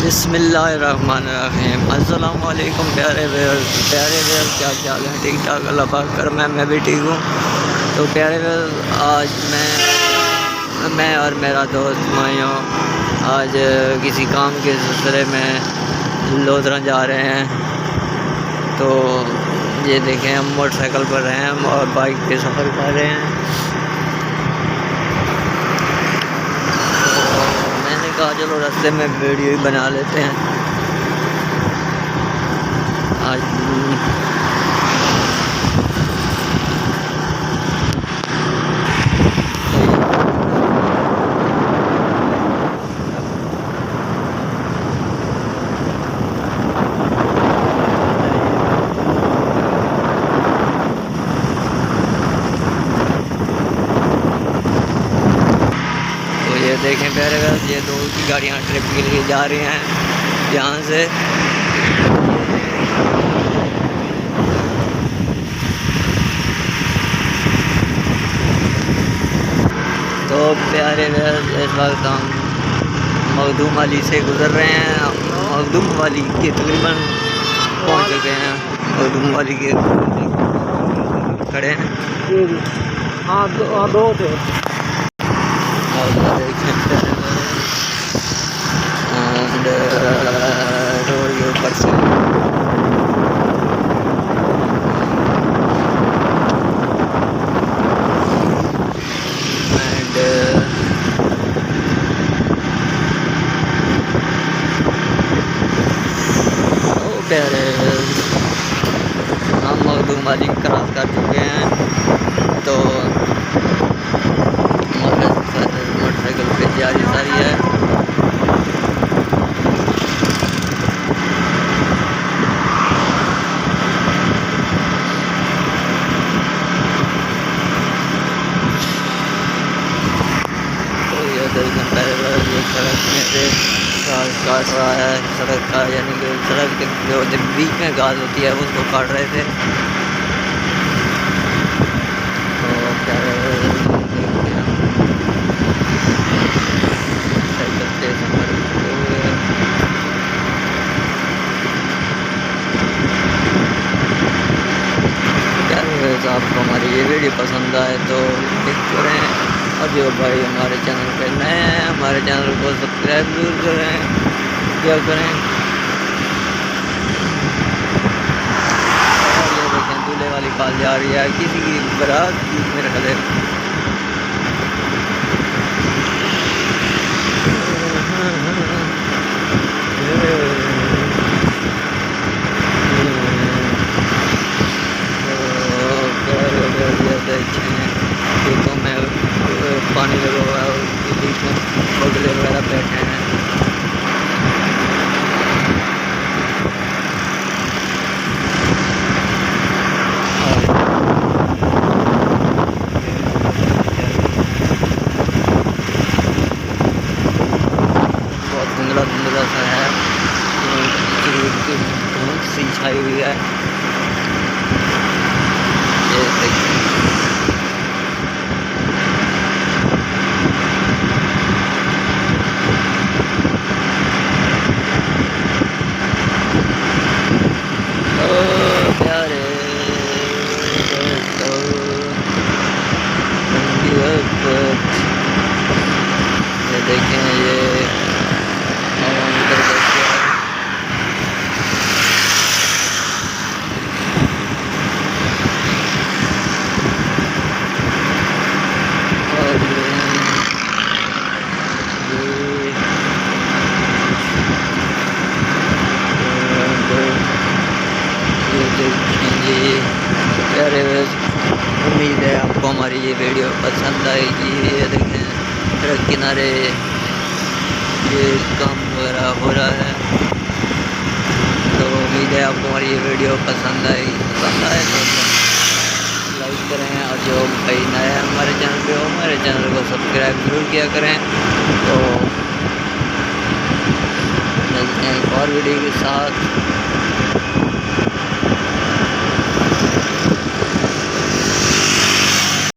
बिस्मिल्लाहिर्रहमानिर्रहीम। अस्सलाम वालेकुम प्यारे व्यूअर्स, क्या ख्याल है? ठीक ठाक, अल्लाह पाक कर मैं भी ठीक हूँ। तो प्यारे व्यूअर्स, आज मैं और मेरा दोस्त मायूं आज किसी काम के सिलसिले में लोधरा जा रहे हैं। तो ये देखें, हम मोटरसाइकिल पर रहे हैं और बाइक पे सफ़र कर रहे हैं। कहा चलो रास्ते में वीडियो ही बना लेते हैं। आज ये देखें प्यारे व्यूअर्स, ये दो की गाड़ियाँ ट्रिप के लिए जा रही हैं यहाँ से। तो प्यारे व्यूअर्स, इस वक्त हम मखदूम वाली से गुज़र रहे हैं। मखदूम वाली के तकरीबन पहुँच चुके हैं। मखदूम वाली के खड़े हैं। हाँ दो थे। रोड के ऊपर से प्यारे हम मखदूम वाली क्रॉस कर चुके हैं। तो मोटरसाइकिल पे तैयारी सारी है। ये सड़क में से घास काट रहा है, सड़क का, यानी कि सड़क के जो बीच में घास होती है उसको काट रहे थे। तो क्या साइकिल से सफर करते हुए क्या आपको हमारी ये वीडियो पसंद आए तो क्लिक करें, और जो भाई हमारे चैनल पे नए हैं हमारे चैनल को सब्सक्राइब जरूर करें। क्या करें, और ये देखें दूल्हे वाली कॉल जा रही है, किसी की बारात मेरे ख्याल है। खेतों में पानी लगा हुआ है, उसके बीच में बगुले वगैरह बैठे हैं। बहुत धुंधला धुंधला सा है, धुंध सी छाई हुई है। ये देखें, ये उधर बैठे हैं। और ये देखेंगे प्यारे, उम्मीद है आपको हमारी ये वीडियो पसंद आएगी। ये देखें सड़क किनारे ये काम वगैरह हो रहा है। तो उम्मीद है आपको हमारी ये वीडियो पसंद आएगी। पसंद आए तो लाइक करें, और जो भाई नया है हमारे चैनल पे हो हमारे चैनल को सब्सक्राइब जरूर किया करें। तो मिलते हैं एक और वीडियो के साथ।